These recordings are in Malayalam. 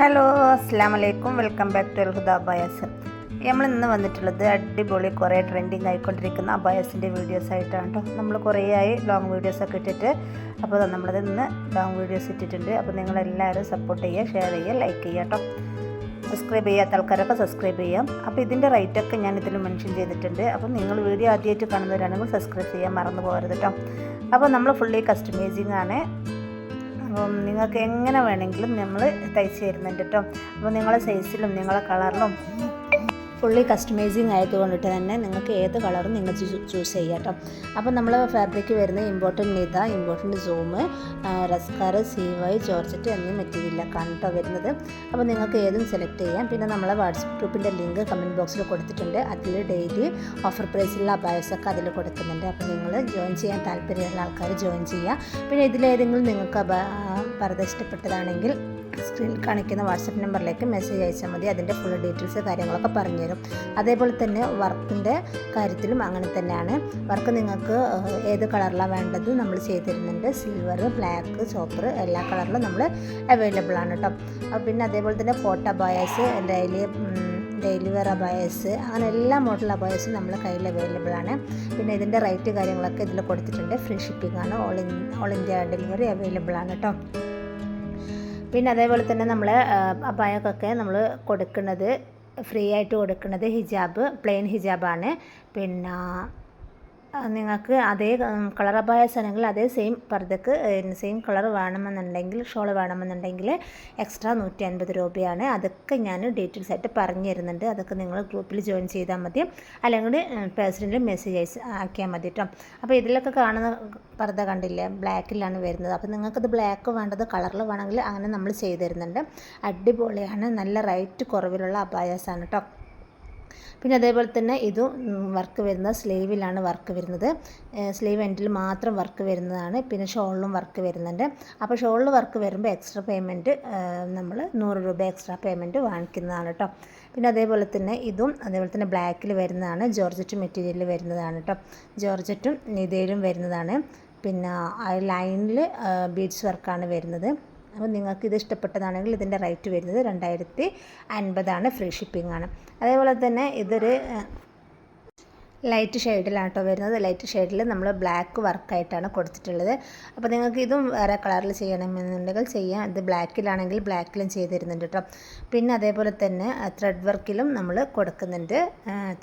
ഹലോ അസ്സാം വലൈക്കും വെൽക്കം ബാക്ക് ടു അൽഹുദ അബായസ്. നമ്മൾ ഇന്ന് വന്നിട്ടുള്ളത് അടിപൊളി കുറേ ട്രെൻഡിങ് ആയിക്കൊണ്ടിരിക്കുന്ന അബായസിൻ്റെ വീഡിയോസ് ആയിട്ടാണ് കേട്ടോ. നമ്മൾ കുറേ ആയി ലോങ് വീഡിയോസൊക്കെ ഇട്ടിട്ട്, അപ്പോൾ നമ്മളത് ഇന്ന് ലോങ് വീഡിയോസ് ഇട്ടിട്ടുണ്ട്. അപ്പോൾ നിങ്ങളെല്ലാവരും സപ്പോർട്ട് ചെയ്യുക, ഷെയർ ചെയ്യുക, ലൈക്ക് ചെയ്യുക കേട്ടോ. സബ്സ്ക്രൈബ് ചെയ്യാത്ത ആൾക്കാരൊക്കെ സബ്സ്ക്രൈബ് ചെയ്യാം. അപ്പോൾ ഇതിൻ്റെ റേറ്റൊക്കെ ഞാൻ ഇതിൽ മെൻഷൻ ചെയ്തിട്ടുണ്ട്. അപ്പോൾ നിങ്ങൾ വീഡിയോ ആദ്യമായിട്ട് കാണുന്നവരാണെങ്കിൽ സബ്സ്ക്രൈബ് ചെയ്യാൻ മറന്നു പോകരുത് കേട്ടോ. അപ്പോൾ നമ്മൾ ഫുള്ളി കസ്റ്റമൈസിങ് ആണ്. അപ്പം നിങ്ങൾക്ക് എങ്ങനെ വേണമെങ്കിലും നമ്മൾ തയ്ച്ച് തരുന്നുണ്ട് കേട്ടോ. അപ്പോൾ നിങ്ങളെ സൈസിലും നിങ്ങളെ കളറിലും ഫുള്ളി കസ്റ്റമൈസിങ് ആയതുകൊണ്ടിട്ട് തന്നെ നിങ്ങൾക്ക് ഏത് കളറും നിങ്ങൾ ചൂസ് ചെയ്യാം കേട്ടോ. അപ്പോൾ നമ്മൾ ഫാബ്രിക് വരുന്ന ഇമ്പോർട്ടൻറ്റ് നിത, ഇമ്പോർട്ടൻറ്റ് സൂം, റസ്കാർ, CY, ജോർജറ്റ് എന്നീ മെറ്റീരിയലൊക്കെയാണ് കേട്ടോ വരുന്നത്. അപ്പോൾ നിങ്ങൾക്ക് ഏതും സെലക്ട് ചെയ്യാം. പിന്നെ നമ്മളെ വാട്സപ്പ് ഗ്രൂപ്പിൻ്റെ ലിങ്ക് കമൻറ്റ് ബോക്സിൽ കൊടുത്തിട്ടുണ്ട്. അതിൽ ഡെയിലി ഓഫർ പ്രൈസിലുള്ള അബായസൊക്കെ അതിൽ കൊടുക്കുന്നുണ്ട്. അപ്പോൾ നിങ്ങൾ ജോയിൻ ചെയ്യാൻ താല്പര്യമുള്ള ആൾക്കാർ ജോയിൻ ചെയ്യുക. പിന്നെ ഇതിലേതെങ്കിലും നിങ്ങൾക്ക് പർദ്ദ ഇഷ്ടപ്പെട്ടതാണെങ്കിൽ സ്ക്രീനിൽ കാണിക്കുന്ന വാട്സപ്പ് നമ്പറിലേക്ക് മെസ്സേജ് അയച്ചാൽ മതി. അതിൻ്റെ ഫുൾ ഡീറ്റെയിൽസ് കാര്യങ്ങളൊക്കെ പറഞ്ഞുതരും. അതേപോലെ തന്നെ വർക്കിൻ്റെ കാര്യത്തിലും അങ്ങനെ തന്നെയാണ്. വർക്ക് നിങ്ങൾക്ക് ഏത് കളറിലാണ് വേണ്ടത് നമ്മൾ ചെയ്ത് തരുന്നുണ്ട്. സിൽവർ, ബ്ലാക്ക്, ചോപ്പർ എല്ലാ കളറിലും നമ്മൾ അവൈലബിൾ ആണ് കേട്ടോ. പിന്നെ അതേപോലെ തന്നെ കോട്ട അബായസ്, ഡെയിലി വെയർ അബായസ്, അങ്ങനെ എല്ലാ മോഡൽ അബായസും നമ്മളെ കയ്യിൽ അവൈലബിൾ ആണ്. പിന്നെ ഇതിൻ്റെ റേറ്റ് കാര്യങ്ങളൊക്കെ ഇതിൽ കൊടുത്തിട്ടുണ്ട്. ഫ്രീ ഷിപ്പിംഗ് ആണ്. ഓൾ ഇന്ത്യ ഡെലിവറി അവൈലബിൾ ആണ് കേട്ടോ. പിന്നെ അതേപോലെ തന്നെ നമ്മൾ അബായക്കൊക്കെ നമ്മൾ കൊടുക്കുന്നത് ഫ്രീ ആയിട്ട് കൊടുക്കുന്നത് ഹിജാബ്, പ്ലെയിൻ ഹിജാബാണ്. പിന്നെ നിങ്ങൾക്ക് അതേ കളർ അബായസ് ആണെങ്കിൽ അതേ സെയിം പർദ്ദക്ക് സെയിം കളർ വേണമെന്നുണ്ടെങ്കിൽ, ഷോൾ വേണമെന്നുണ്ടെങ്കിൽ എക്സ്ട്രാ 150 രൂപയാണ്. അതൊക്കെ ഞാൻ ഡീറ്റെയിൽസ് ആയിട്ട് പറഞ്ഞു തരുന്നുണ്ട്. അതൊക്കെ നിങ്ങൾ ഗ്രൂപ്പിൽ ജോയിൻ ചെയ്താൽ മതി, അല്ലെങ്കിൽ പേഴ്സണലി മെസ്സേജ് ആക്കിയാൽ മതി കേട്ടോ. അപ്പോൾ ഇതിലൊക്കെ കാണുന്ന പർദ്ദ കണ്ടില്ലേ, ബ്ലാക്കിലാണ് വരുന്നത്. അപ്പോൾ നിങ്ങൾക്കത് ബ്ലാക്ക് വേണ്ടത് കളറിൽ വേണമെങ്കിൽ അങ്ങനെ നമ്മൾ ചെയ്ത് തരുന്നുണ്ട്. അടിപൊളിയാണ്, നല്ല റേറ്റ് കുറവിലുള്ള അബായസാണ് കേട്ടോ. പിന്നെ അതേപോലെ തന്നെ ഇതും വർക്ക് വരുന്നത് സ്ലീവിലാണ് വർക്ക് വരുന്നത്. സ്ലീവ് എൻഡിൽ മാത്രം വർക്ക് വരുന്നതാണ്. പിന്നെ ഷോളിലും വർക്ക് വരുന്നുണ്ട്. അപ്പോൾ ഷോളിൽ വർക്ക് വരുമ്പോൾ എക്സ്ട്രാ പേയ്മെൻറ്റ് നമ്മൾ 100 രൂപ എക്സ്ട്രാ പേയ്മെൻറ്റ് വാങ്ങിക്കുന്നതാണ് കേട്ടോ. പിന്നെ അതേപോലെ തന്നെ ഇതും അതേപോലെ തന്നെ ബ്ലാക്കിൽ വരുന്നതാണ്. ജോർജറ്റ് മെറ്റീരിയലിൽ വരുന്നതാണ് കേട്ടോ. ജോർജറ്റും നിതയിലും വരുന്നതാണ്. പിന്നെ ലൈനിൽ ബീഡ്സ് വർക്കാണ് വരുന്നത്. അപ്പോൾ നിങ്ങൾക്ക് ഇത് ഇഷ്ടപ്പെട്ടതാണെങ്കിൽ ഇതിൻ്റെ റേറ്റ് വരുന്നത് 2050 ഫ്രീ ഷിപ്പിംഗ് ആണ്. അതേപോലെ തന്നെ ഇതൊരു ലൈറ്റ് ഷെയ്ഡിലാണ് കേട്ടോ വരുന്നത്. ലൈറ്റ് ഷെയ്ഡിൽ നമ്മൾ ബ്ലാക്ക് വർക്കായിട്ടാണ് കൊടുത്തിട്ടുള്ളത്. അപ്പോൾ നിങ്ങൾക്ക് ഇതും വേറെ കളറിൽ ചെയ്യണമെന്നുണ്ടെങ്കിൽ ചെയ്യാം. ഇത് ബ്ലാക്കിലാണെങ്കിൽ ബ്ലാക്കിലും ചെയ്ത് തരുന്നുണ്ട് കേട്ടോ. പിന്നെ അതേപോലെ തന്നെ ത്രെഡ് വർക്കിലും നമ്മൾ കൊടുക്കുന്നുണ്ട്.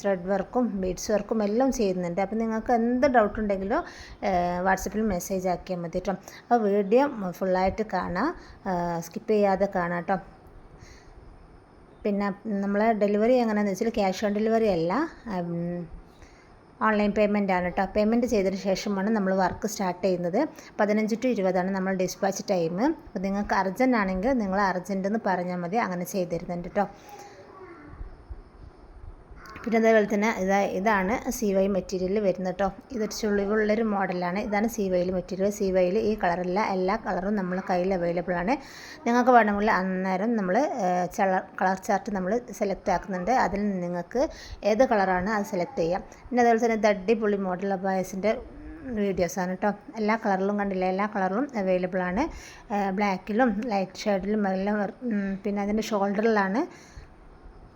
ത്രെഡ് വർക്കും ബീഡ്സ് വർക്കും എല്ലാം ചെയ്യുന്നുണ്ട്. അപ്പോൾ നിങ്ങൾക്ക് എന്ത് ഡൗട്ട് ഉണ്ടെങ്കിലോ വാട്സപ്പിൽ മെസ്സേജ് ആക്കിയാൽ മതി കേട്ടോ. അപ്പോൾ വീഡിയോ ഫുള്ളായിട്ട് കാണാം, സ്കിപ്പ് ചെയ്യാതെ കാണാം കേട്ടോ. പിന്നെ നമ്മൾ ഡെലിവറി എങ്ങനെയാണെന്ന് വെച്ചാൽ ക്യാഷ് ഓൺ ഡെലിവറി അല്ല, ഓൺലൈൻ പേയ്മെൻ്റ് ആണ് കേട്ടോ. പേയ്മെൻറ്റ് ചെയ്തതിന് ശേഷമാണ് നമ്മൾ വർക്ക് സ്റ്റാർട്ട് ചെയ്യുന്നത്. 15 to 20 നമ്മൾ ഡിസ്പാച്ച് ടൈം. അപ്പോൾ നിങ്ങൾക്ക് അർജൻറ്റ് ആണെങ്കിൽ നിങ്ങൾ അർജൻറ്റ് എന്ന് പറഞ്ഞാൽ മതി, അങ്ങനെ ചെയ്ത് തരുന്നുണ്ട് കേട്ടോ. പിന്നെ അതേപോലെ തന്നെ ഇതാണ് CY മെറ്റീരിയൽ വരുന്നത് കേട്ടോ. ഇതൊരു ചുളിവുള്ളൊരു മോഡലാണ്. ഇതാണ് CY മെറ്റീരിയൽ. CY ഈ കളറല്ല, എല്ലാ കളറും നമ്മളെ കയ്യിൽ അവൈലബിൾ ആണ്. നിങ്ങൾക്ക് വേണമെങ്കിൽ അന്നേരം നമ്മൾ കളർ ചാർട്ട് നമ്മൾ സെലക്ട് ആക്കുന്നുണ്ട്. അതിൽ നിങ്ങൾക്ക് ഏത് കളറാണ് അത് സെലക്ട് ചെയ്യാം. പിന്നെ അതേപോലെ തന്നെ ഇത് അടിപൊളി മോഡൽ അബായസിൻ്റെ വീഡിയോസാണ് കേട്ടോ. എല്ലാ കളറിലും കണ്ടില്ല, എല്ലാ കളറിലും അവൈലബിൾ ആണ്. ബ്ലാക്കിലും ലൈറ്റ് ഷെയ്ഡിലും എല്ലാം. പിന്നെ അതിൻ്റെ ഷോൾഡറിലാണ്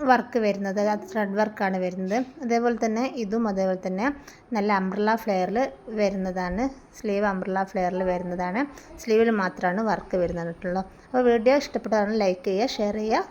വർക്ക് വരുന്നത്, അത് ത്രെഡ് വർക്കാണ് വരുന്നത്. അതേപോലെ തന്നെ ഇതും അതേപോലെ തന്നെ നല്ല അംബ്രല്ല ഫ്ലെയറിൽ വരുന്നതാണ്. സ്ലീവ് അംബ്രല്ല ഫ്ലെയറിൽ വരുന്നതാണ്. സ്ലീവിൽ മാത്രമാണ് വർക്ക് വരുന്നത് കേട്ടോ. അപ്പോൾ വീഡിയോ ഇഷ്ടപ്പെട്ടതാണ് ലൈക്ക് ചെയ്യുക, ഷെയർ ചെയ്യുക.